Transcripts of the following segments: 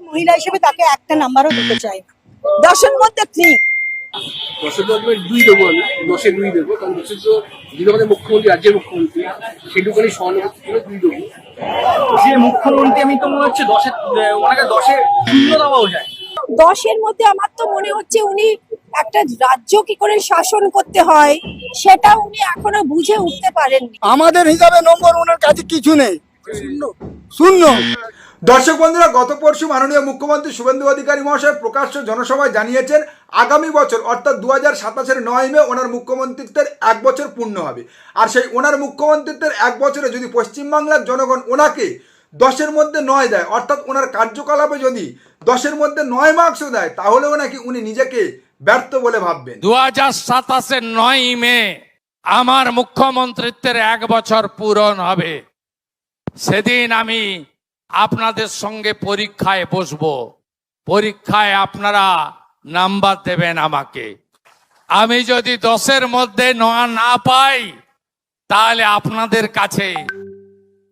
মহিলা হিসেবে তাকে একটা নাম্বারও দিতে চাই না। 10-এর মধ্যে 3। 10-এর মধ্যে 2 দেবো আমি, 10-এ 2 দেবো, কারণ 10-এর তো যিনি আমাদের মুখ্যমন্ত্রী, রাজ্যের মুখ্যমন্ত্রী, সেটুকুনি সহানুভূতি করে 2 দেবো। যে মুখ্যমন্ত্রী আমি তো মনে হচ্ছে ওনাকে 10-এ 0 দেওয়াও যায়। 10-এর মধ্যে আমার তো মনে হচ্ছে উনি একটা রাজ্য কি করে শাসন করতে হয় সেটা উনি এখনো বুঝে উঠতে পারেননি। আমাদের হিসাবে নম্বর ওনার কাছে কিছু নেই, শূন্য। দর্শক বন্ধুরা, গত পরশু মাননীয় মুখ্যমন্ত্রী শুভেন্দু অধিকারী মহাশয় প্রকাশ্য জনসভায় জানিয়েছেন আগামী বছর অর্থাৎ 2027-এর 9 মে ওনার মুখ্যমন্ত্রিত্বের 1 বছর পূর্ণ হবে। আর সেই ওনার মুখ্যমন্ত্রিত্বের 1 বছরে যদি পশ্চিমবাংলার জনগণ ওনাকে 10-এর মধ্যে 9 দেয়, অর্থাৎ ওনার কার্যকলাপে যদি 10-এর মধ্যে 9 মার্কসও দেয়, তাহলেও নাকি উনি নিজেকে ব্যর্থ বলে ভাববেন। 2027-এর 9 মে আমার মুখ্যমন্ত্রিত্বের 1 বছর পূরণ হবে। সেদিন আমি আপনাদের সঙ্গে পরীক্ষায় বসবো। পরীক্ষায় আপনারা নাম্বার দেবেন আমাকে। আমি যদি 10-এর মধ্যে না পাই, তাহলে আপনাদের কাছে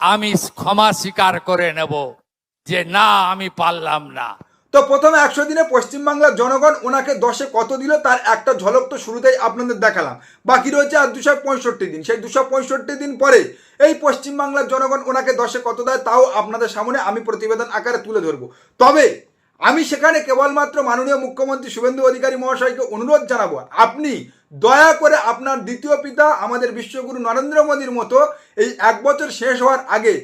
আমি ক্ষমা স্বীকার করে নেব যে না, আমি পারলাম না। তো প্রথমে 100 দিনে পশ্চিমবাংলার জনগণ ওনাকে 10-এ কত দিল তার একটা ঝলক তো শুরুতেই আপনাদের দেখালাম। বাকি রয়েছে আর 265 দিন। সেই 265 দিন পরে এই পশ্চিমবাংলার জনগণ ওনাকে 10-এ কত দেয় তাও আপনাদের সামনে আমি প্রতিবেদন আকারে তুলে ধরবো। তবে আমি সেখানে কেবলমাত্র মাননীয় মুখ্যমন্ত্রী শুভেন্দু অধিকারী মহাশয়কে অনুরোধ জানাবো, আপনি দয়া করে আপনার দ্বিতীয় পিতা আমাদের বিশ্বগুরু নরেন্দ্র মোদীর মতো এই 1 বছর শেষ হওয়ার আগে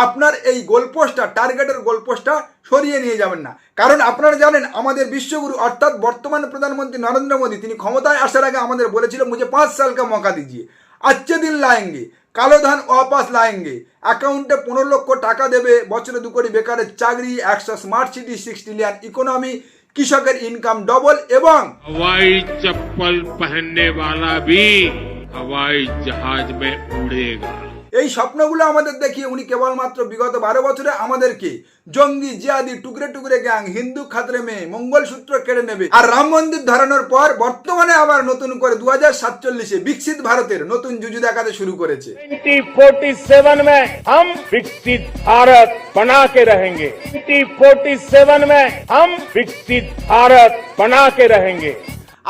আপনার এই গোলপোস্টটা, টার্গেটের গোলপোস্টটা সরিয়ে নিয়ে যাবেন না। কারণ আপনারা জানেন আমাদের বিশ্বগুরু অর্থাৎ বর্তমান প্রধানমন্ত্রী নরেন্দ্র মোদী তিনি ক্ষমতায় আসার আগে আমাদের বলেছিল মুঝে 5 সাল का मौका दीजिए, अच्छे दिन लाएंगे, কালো ধান ওয়াপাস লাएंगे, অ্যাকাউন্টে 15 লক্ষ টাকা দেবে, বছরে 2 কোটি বেকারের চাকরি, 100 স্মার্ট সিটি, 6 ট্রিলিয়ন ইকোনমি, কৃষকের ইনকাম ডবল এবং हवाई चप्पल पहनने वाला भी हवाई जहाज में उड़ेगा। এই স্বপ্নগুলো আমাদের দেখিয়ে উনি কেবলমাত্র বিগত 12 বছরে আমাদেরকে জঙ্গি, জিয়াদি, টুকরে টুকরে গ্যাং, হিন্দু খাতরে মেয়ে, মঙ্গলসূত্র কেড়ে নেবে আর রাম মন্দির ধরানোর পর বর্তমানে আবার নতুন করে 2047-এ বিকশিত ভারতের নতুন যুদ্ধ দেখাতে শুরু করেছে। 2047 में हम विकसित भारत बना के रहेंगे। 2047 में हम विकसित भारत बना के रहेंगे।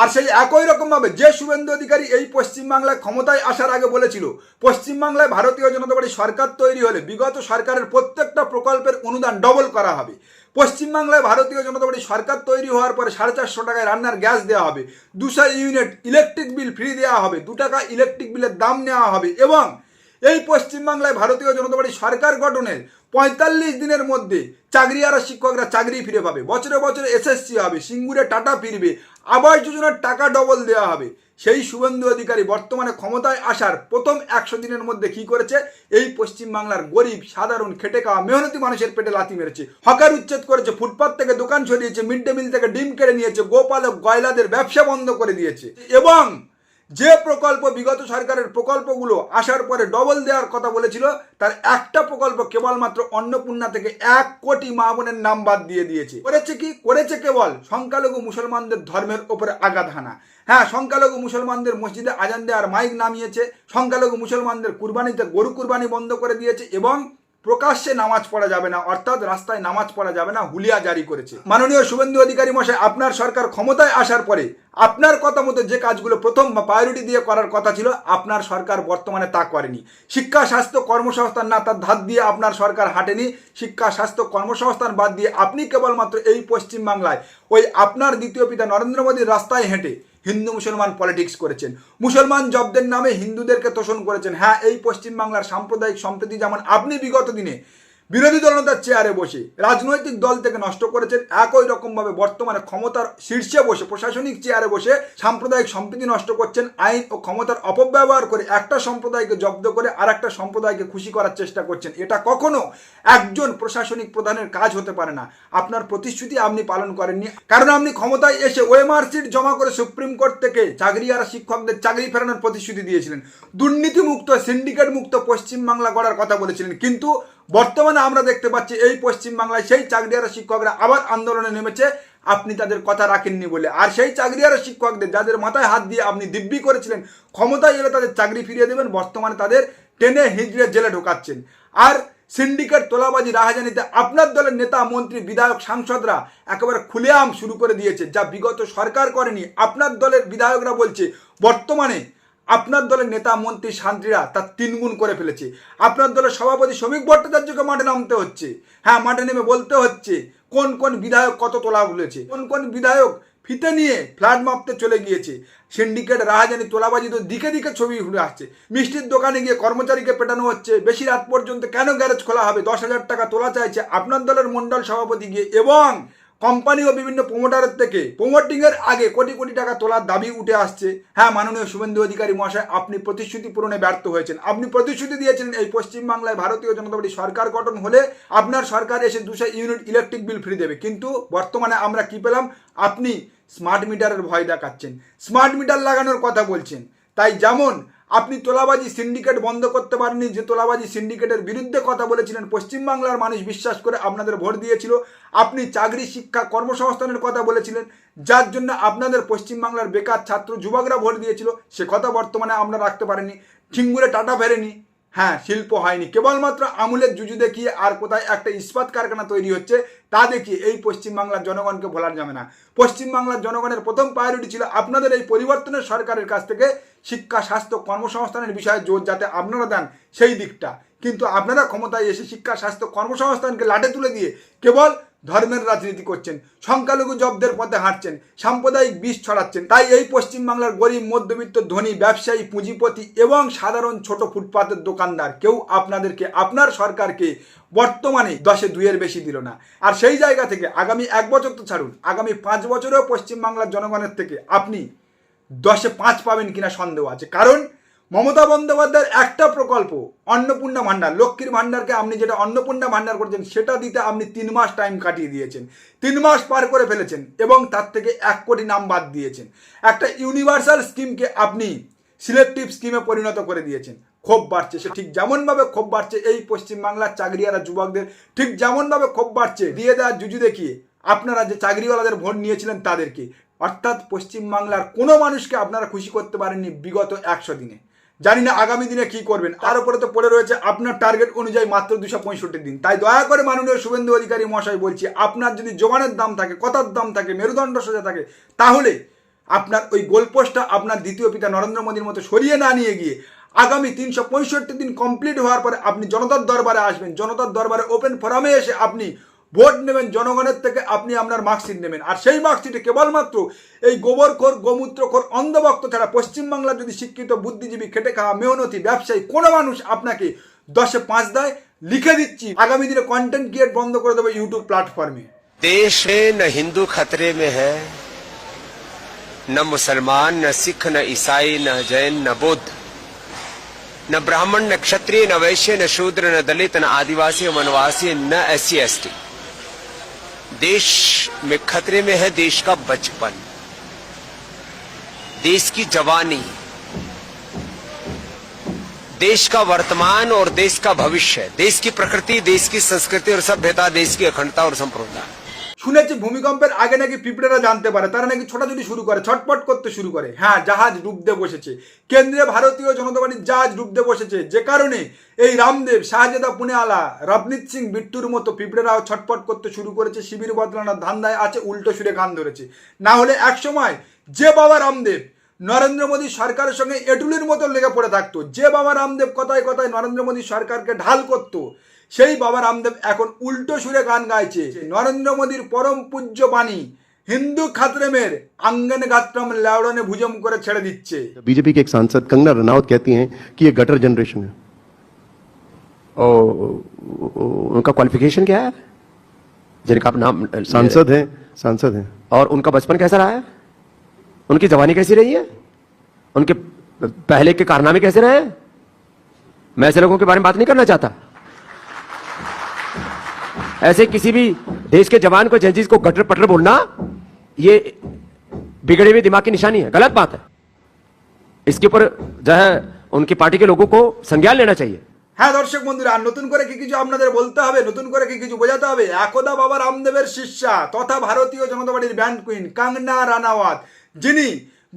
আর সেই একই রকম ভাবে যে শুভেন্দু অধিকারী এই পশ্চিমবাংলায় ক্ষমতায় আসার আগে বলেছিল পশ্চিমবাংলায় ভারতীয় জনতা পার্টি সরকার তৈরি হলে বিগত সরকারের প্রত্যেকটা প্রকল্পের অনুদান ডবল করা হবে, পশ্চিমবাংলায় ভারতীয় জনতা পার্টি সরকার তৈরি হওয়ার পরে 450 টাকায় রান্নার গ্যাস দেওয়া হবে, 200 ইউনিট ইলেকট্রিক বিল ফ্রি দেওয়া হবে, 2 টাকা ইলেকট্রিক বিলের দাম নেওয়া হবে এবং এই পশ্চিমবাংলায় ভারতীয় জনতা পার্টি সরকার গঠনের 45 দিনের মধ্যে চাকরিহারা শিক্ষকরা চাকরি ফিরে পাবে, বছরে বছরে এসএসসি হবে, সিঙ্গুরে টাটা ফিরবে, আবাস যোজনার টাকা ডবল দেওয়া হবে। সেই শুভেন্দু অধিকারী বর্তমানে ক্ষমতায় আসার প্রথম 100 দিনের মধ্যে কি করেছে, এই পশ্চিমবাংলার গরিব সাধারণ খেটে খাওয়া মেহনতি মানুষের পেটে লাথি মেরেছে, হকার উচ্ছেদ করেছে, ফুটপাত থেকে দোকান সরিয়েছে, মিড ডে মিল থেকে ডিম কেড়ে নিয়েছে, গোপালক গয়লাদের ব্যবসা বন্ধ করে দিয়েছে এবং যে প্রকল্প বিগত সরকারের প্রকল্পগুলো আসার পরে ডবল দেওয়ার কথা বলেছিল তার একটা প্রকল্প কেবলমাত্র অন্নপূর্ণা থেকে 1 কোটি মা বোনের নাম বাদ দিয়ে দিয়েছে। করেছে কি করেছে, কেবল সংখ্যালঘু মুসলমানদের ধর্মের ওপরে আঘাত হানা। হ্যাঁ, সংখ্যালঘু মুসলমানদের মসজিদে আজান দেওয়ার মাইক নামিয়েছে, সংখ্যালঘু মুসলমানদের কুরবানিতে গরু কুরবানি বন্ধ করে দিয়েছে এবং প্রকাশ্যে নামাজ পড়া যাবে না, অর্থাৎ রাস্তায় নামাজ পড়া যাবে না, হুলিয়া জারি করেছে। মাননীয় শুভেন্দু অধিকারী মশাই, আপনার সরকার ক্ষমতায় আসার পরে আপনার কথা মতো যে কাজগুলো প্রথম প্রায়োরিটি দিয়ে করার কথা ছিল আপনার সরকার বর্তমানে তা করেনি। শিক্ষা, স্বাস্থ্য, কর্মসংস্থান না, তার ধার দিয়ে আপনার সরকার হাঁটেনি। শিক্ষা, স্বাস্থ্য, কর্মসংস্থান বাদ দিয়ে আপনি কেবলমাত্র এই পশ্চিমবাংলায় ওই আপনার দ্বিতীয় পিতা নরেন্দ্র মোদীর রাস্তায় হেঁটে হিন্দু মুসলমান পলিটিক্স করেছেন, মুসলমান জবদের নামে হিন্দুদেরকে তোষণ করেছেন। হ্যাঁ, এই পশ্চিমবাংলার সাম্প্রদায়িক সম্প্রীতি যেমন আপনি বিগত দিনে বিরোধী দলনেতার চেয়ারে বসে রাজনৈতিক দল থেকে নষ্ট করেছেন, একই রকমভাবে বর্তমানে ক্ষমতার শীর্ষে বসে প্রশাসনিক চেয়ারে বসে সাম্প্রদায়িক সম্প্রীতি নষ্ট করছেন। আইন ও ক্ষমতার অপব্যবহার করে একটা সম্প্রদায়কে জব্দ করে আর একটা সম্প্রদায়কে খুশি করার চেষ্টা করছেন। এটা কখনো একজন প্রশাসনিক প্রধানের কাজ হতে পারে না। আপনার প্রতিশ্রুতি আপনি পালন করেননি, কারণ আপনি ক্ষমতায় এসে ওএমআর সিট জমা করে সুপ্রিম কোর্ট থেকে চাকরিহারা শিক্ষকদের চাকরি ফেরানোর প্রতিশ্রুতি দিয়েছিলেন, দুর্নীতিমুক্ত সিন্ডিকেট মুক্ত পশ্চিমবাংলা গড়ার কথা বলেছিলেন। কিন্তু বর্তমানে আমরা দেখতে পাচ্ছি এই পশ্চিমবাংলায় সেই চাকরিহারা শিক্ষকরা আবার আন্দোলনে নেমেছে আপনি তাদের কথা রাখেননি বলে। আর সেই চাকরিহারা শিক্ষকদের যাদের মাথায় হাত দিয়ে আপনি দিব্যি করেছিলেন ক্ষমতায় এলে তাদের চাকরি ফিরিয়ে দেবেন, বর্তমানে তাদের টেনে হিজড়ে জেলে ঢোকাচ্ছেন। আর সিন্ডিকেট তোলাবাজি রাহাজানিতে আপনার দলের নেতা মন্ত্রী বিধায়ক সাংসদরা একেবারে খুলেআম শুরু করে দিয়েছে, যা বিগত সরকার করেনি। আপনার দলের বিধায়করা বলছে বর্তমানে আপনার দলের নেতা মন্ত্রী শান্তিরা তার 3 গুণ করে ফেলেছে। আপনার দলের সভাপতি শ্রমিক ভট্টাচার্যকে মাঠে নামতে হচ্ছে, হ্যাঁ মাঠে নেমে বলতে হচ্ছে কোন কোন বিধায়ক কত তোলা বলেছে, কোন কোন বিধায়ক ফিতে নিয়ে ফ্ল্যাট মাপতে চলে গিয়েছে। সিন্ডিকেট রাহাজানি তোলাবাজি তো দিকে দিকে ছবি উঠে আসছে। মিষ্টির দোকানে গিয়ে কর্মচারীকে পেটানো হচ্ছে, বেশি রাত পর্যন্ত কেন গ্যারেজ খোলা হবে, 10,000 টাকা তোলা চাইছে আপনার দলের মন্ডল সভাপতি গিয়ে, এবং কোম্পানি ও বিভিন্ন প্রমোটারের থেকে প্রমোটিংয়ের আগে কোটি কোটি টাকা তোলার দাবি উঠে আসছে। হ্যাঁ মাননীয় শুভেন্দু অধিকারী মহাশয়, আপনি প্রতিশ্রুতি পূরণে ব্যর্থ হয়েছেন। আপনি প্রতিশ্রুতি দিয়েছিলেন এই পশ্চিমবাংলায় ভারতীয় জনতা পার্টি সরকার গঠন হলে আপনার সরকার এসে 200 ইউনিট ইলেকট্রিক বিল ফ্রি দেবে, কিন্তু বর্তমানে আমরা কি পেলাম, আপনি স্মার্ট মিটারের ভয় দেখাচ্ছেন, স্মার্ট মিটার লাগানোর কথা বলছেন। তাই যেমন আপনি তোলাবাজি সিন্ডিকেট বন্ধ করতে পারেননি, যে তোলাবাজি সিন্ডিকেটের বিরুদ্ধে কথা বলেছিলেন পশ্চিমবাংলার মানুষ বিশ্বাস করে আপনাদের ভোট দিয়েছিল। আপনি চাকরি শিক্ষা কর্মসংস্থানের কথা বলেছিলেন, যার জন্য আপনাদের পশ্চিমবাংলার বেকার ছাত্র যুবকরা ভোট দিয়েছিল, সে কথা বর্তমানে আমরা রাখতে পারেনি। সিঙ্গুরে টাটা ফেরেনি, হ্যাঁ শিল্প হয়নি, কেবলমাত্র আমুলের জুজু দেখিয়ে আর কোথায় একটা ইস্পাত কারখানা তৈরি হচ্ছে তা দেখিয়ে এই পশ্চিমবাংলার জনগণকে ভোলার যাবে না। পশ্চিমবাংলার জনগণের প্রথম প্রায়োরিটি ছিল আপনাদের এই পরিবর্তনের সরকারের কাছ থেকে শিক্ষা স্বাস্থ্য কর্মসংস্থানের বিষয়ে জোর যাতে আপনারা দেন সেই দিকটা, কিন্তু আপনারা ক্ষমতায় এসে শিক্ষা স্বাস্থ্য কর্মসংস্থানকে লাটে তুলে দিয়ে কেবল ধর্মের রাজনীতি করছেন, সংখ্যালঘু জব্দের পথে হাঁটছেন, সাম্প্রদায়িক বিষ ছড়াচ্ছেন। তাই এই পশ্চিমবাংলার গরিব মধ্যবিত্ত ধনী ব্যবসায়ী পুঁজিপতি এবং সাধারণ ছোট ফুটপাতের দোকানদার কেউ আপনাদেরকে আপনার সরকারকে বর্তমানে 10-এ 2 বেশি দিল না। আর সেই জায়গা থেকে আগামী 1 বছর তো ছাড়ুন, আগামী 5 বছরেও পশ্চিমবাংলার জনগণের থেকে আপনি 10-এ 5 পাবেন কিনা সন্দেহ আছে। কারণ মমতা বন্দ্যোপাধ্যায়ের একটা প্রকল্প অন্নপূর্ণা ভাণ্ডার, লক্ষ্মীর ভাণ্ডারকে আপনি যেটা অন্নপূর্ণা ভাণ্ডার করেছেন সেটা দিতে আপনি 3 মাস টাইম কাটিয়ে দিয়েছেন, 3 মাস পার করে ফেলেছেন এবং তার থেকে 1 কোটি নাম বাদ দিয়েছেন। একটা ইউনিভার্সাল স্কিমকে আপনি সিলেক্টিভ স্কিমে পরিণত করে দিয়েছেন। ক্ষোভ বাড়ছে, সে ঠিক যেমনভাবে ক্ষোভ বাড়ছে এই পশ্চিমবাংলার চাকরিয়ারা যুবকদের, ঠিক যেমনভাবে ক্ষোভ বাড়ছে দিয়ে দেওয়ার জুজু দেখিয়ে আপনারা যে চাকরিওয়ালাদের ভোট নিয়েছিলেন তাদেরকে। অর্থাৎ পশ্চিমবাংলার কোনো মানুষকে আপনারা খুশি করতে পারেননি বিগত 100 দিনে। জানি না আগামী দিনে কি করবেন, তার উপরে তো পড়ে রয়েছে আপনার টার্গেট অনুযায়ী মাত্র 265 দিন। তাই দয়া করে মাননীয় শুভেন্দু অধিকারী মহাশয় বলছি, আপনার যদি জোগানের দাম থাকে, কথার দাম থাকে, মেরুদণ্ড সোজা থাকে, তাহলে আপনার ওই গোলপোস্টটা আপনার দ্বিতীয় পিতা নরেন্দ্র মোদীর মতো সরিয়ে না নিয়ে গিয়ে আগামী 365 দিন কমপ্লিট হওয়ার পরে আপনি জনতার দরবারে আসবেন, জনতার দরবারে ওপেন ফোরামে এসে আপনি ভোট নেবেন, জনগণের থেকে আপনি আপনার মার্কশিট নেবেন। আর সেই মার্কশিটে কেবলমাত্র এই গোবরখোর গোমূত্রখোর অন্ধভক্ত ছাড়া পশ্চিমবাংলার যদি শিক্ষিত বুদ্ধিজীবী খেটে খাওয়া মেহনতি ব্যবসায়ী কোনো মানুষ আপনাকে 10-এ 5 দেয়, লিখে দিচ্ছি আগামী দিনে কন্টেন্ট ক্রিয়েট বন্ধ করে দেবে ইউটিউব প্ল্যাটফর্মে। देश है न हिंदू खतरे में है, न मुसलमान, न सिख, न ईसाई, न जैन, न बौद्ध, न ब्राह्मण, न क्षत्रिय, न वैश्य, न शूद्र, न दलित, न आदिवासी, वनवासी, न SC ST। देश में खतरे में है देश का बचपन, देश की जवानी, देश का वर्तमान और देश का भविष्य, देश की प्रकृति, देश की संस्कृति और सभ्यता, देश की अखंडता और संप्रभुता। শুনেছি ভূমিকম্পের আগে নাকি পিঁপড়েরা জানতে পারে, তারা নাকি ছোটাছুটি শুরু করে, ছটপট করতে শুরু করে। হ্যাঁ, জাহাজ ডুবতে বসেছে, কেন্দ্রে ভারতীয় জনতা পার্টির জাহাজ ডুবতে বসেছে, যে কারণে এই রামদেব, শাহজাদা পুনেওয়ালা, রবনীত সিং বিট্টুর মতো পিঁপড়েরাও ছটপট করতে শুরু করেছে, শিবির বদলানোর ধান্দায় আছে, উল্টো সুরে গান ধরেছে। না হলে এক সময় যে বাবা রামদেব নরেন্দ্র মোদী সরকারের সঙ্গে এটুলির মতো লেগে পড়ে থাকতো, যে বাবা রামদেব কথায় কথায় নরেন্দ্র মোদী সরকারকে ঢাল করতো, সেই বাবা রামদেব এখন উল্টো সুরে গান গাইছে। নরেন্দ্র মোদীর পরম পূজ্য বাণী हिंदू खतरे में आंगन गात्रम लावड़ों ने भुजम करे छेड़ दिच्छे। बीजेपी के एक सांसद कंगना रनावत कहती हैं कि ये गटर जनरेशन है, और उनका क्वालिफिकेशन क्या है? जिनका आप नाम सांसद हैं, और उनका बचपन कैसा रहा है, उनकी जवानी कैसी रही है, उनके पहले के कारनामे कैसे रहे? मैं ऐसे लोगों के बारे में बात नहीं करना चाहता। ऐसे किसी भी देश के जवान को, जजिस को गटर पटर बोलना ये बिगड़े हुए दिमाग की निशानी है, गलत बात है। इसके ऊपर जो है उनकी पार्टी के लोगों को संज्ञान लेना चाहिए। হ্যাঁ দর্শক বন্ধুরা, নতুন করে কি কিছু আপনাদের বলতে হবে, নতুন করে কি কিছু বোঝাতে হবে? একদা বাবা রামদেবের শিষ্যা তথা ভারতীয় জনতা পার্টির ব্যান্ড কুইন কঙ্গনা রানাওয়াত, যিনি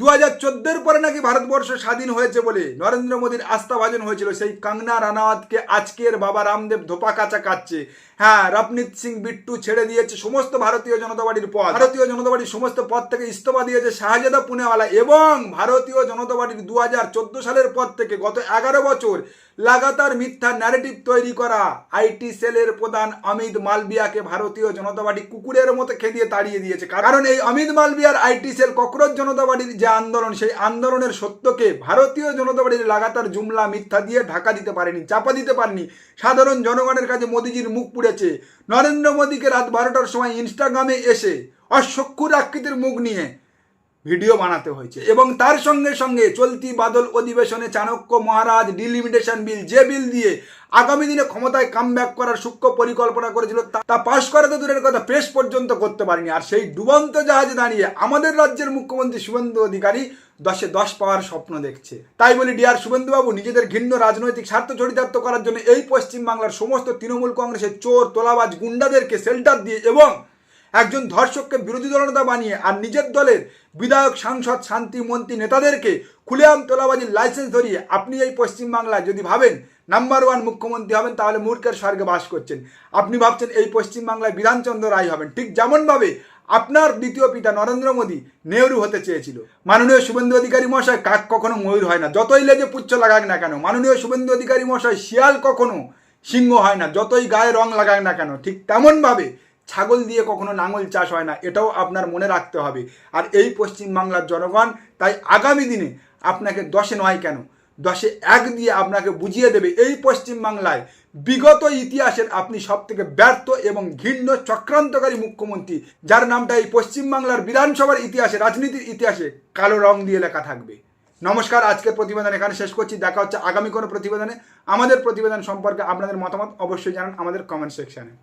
2014 পরে নাকি ভারতবর্ষ স্বাধীন হয়েছে বলে নরেন্দ্র মোদীর আস্থাভাজন হয়েছিল, সেই কঙ্গনা রানাওয়াতকে আজকের বাবা রামদেব ধোপা কাচা কাটছে। হ্যাঁ, রবনীত সিং বিট্টু ছেড়ে দিয়েছে সমস্ত ভারতীয় জনতা পার্টির পদ, ভারতীয় জনতা পার্টির সমস্ত পদ থেকে ইস্তফা দিয়েছে শাহজাদা পুনেওয়ালা, এবং ভারতীয় জনতা পার্টির 2014 সালের পর থেকে গত 11 বছর লাগাতার মিথ্যা ন্যারেটিভ তৈরি করা আইটি সেলের প্রধান অমিত মালবিয়াকে ভারতীয় জনতা পার্টি কুকুরের মতো খেদিয়ে তাড়িয়ে দিয়েছে। কারণ এই অমিত মালবিয়ার আইটি সেল ককরোচ জনতা পার্টির যে আন্দোলন, সেই আন্দোলনের সত্যকে ভারতীয় জনতা পার্টির লাগাতার জুমলা মিথ্যা দিয়ে ঢাকা দিতে পারেনি, চাপা দিতে পারেনি। সাধারণ জনগণের কাছে মোদিজির মুখ পুড়েছে। নরেন্দ্র মোদীকে রাত 12টার সময় ইনস্টাগ্রামে এসে অশ্বক্ষুর আকৃতির মুখ নিয়ে ভিডিও বানাতে হয়েছে, এবং তার সঙ্গে সঙ্গে চলতি বাদল অধিবেশনে চাণক্য মহারাজ ডিলিমিটেশন বিল, যে বিল দিয়ে আগামী দিনে ক্ষমতায় কামব্যাক করার সূক্ষ্ম পরিকল্পনা করেছিল, তা পাশ করাতে দূরের কথা পেশ পর্যন্ত করতে পারেনি। আর সেই ডুবন্ত জাহাজে দাঁড়িয়ে আমাদের রাজ্যের মুখ্যমন্ত্রী শুভেন্দু অধিকারী 10-এ 10 পাওয়ার স্বপ্ন দেখছে। তাই বলি, ডিয়ার শুভেন্দুবাবু, নিজেদের ঘৃণ্য রাজনৈতিক স্বার্থ চরিতার্থ করার জন্য এই পশ্চিমবাংলার সমস্ত তৃণমূল কংগ্রেসের চোর তোলাবাজ গুন্ডাদেরকে শেল্টার দিয়ে এবং একজন ধর্ষককে বিরোধী দলনেতা বানিয়ে আর নিজের দলের বিধায়ক, সাংসদ, শান্তি মন্ত্রী নেতাদেরকে খুলেআম তোলাবাজির লাইসেন্স ধরিয়ে আপনি এই পশ্চিমবাংলায় যদি ভাবেন নাম্বার 1 মুখ্যমন্ত্রী হবেন, তাহলে মূর্খের স্বর্গে বাস করছেন। আপনি ভাবছেন এই পশ্চিমবাংলায় বিধানচন্দ্র রায় হবেন, ঠিক যেমনভাবে আপনার দ্বিতীয় পিতা নরেন্দ্র মোদী নেহরু হতে চেয়েছিল। মাননীয় শুভেন্দু অধিকারী মহাশয়, কাক কখনো ময়ূর হয় না, যতই লেজে পুচ্ছ লাগাক না কেন। মাননীয় শুভেন্দু অধিকারী মহাশয়, শিয়াল কখনো সিংহ হয় না, যতই গায়ে রং লাগাক না কেন। ঠিক তেমনভাবে ছাগল দিয়ে কখনো লাঙল চাষ হয় না, এটাও আপনার মনে রাখতে হবে। আর এই পশ্চিমবাংলার জনগণ তাই আগামী দিনে আপনাকে 10-এ নয় কেন 10-এ 1 দিয়ে আপনাকে বুঝিয়ে দেবে এই পশ্চিমবাংলায় বিগত ইতিহাসের আপনি সব থেকে ব্যর্থ এবং ঘৃণ্য চক্রান্তকারী মুখ্যমন্ত্রী, যার নামটা এই পশ্চিমবাংলার বিধানসভার ইতিহাসে, রাজনীতির ইতিহাসে কালো রং দিয়ে লেখা থাকবে। নমস্কার, আজকের প্রতিবেদন এখানে শেষ করছি। দেখা হচ্ছে আগামী কোনো প্রতিবেদনে। আমাদের প্রতিবেদন সম্পর্কে আপনাদের মতামত অবশ্যই জানান আমাদের কমেন্ট সেকশনে।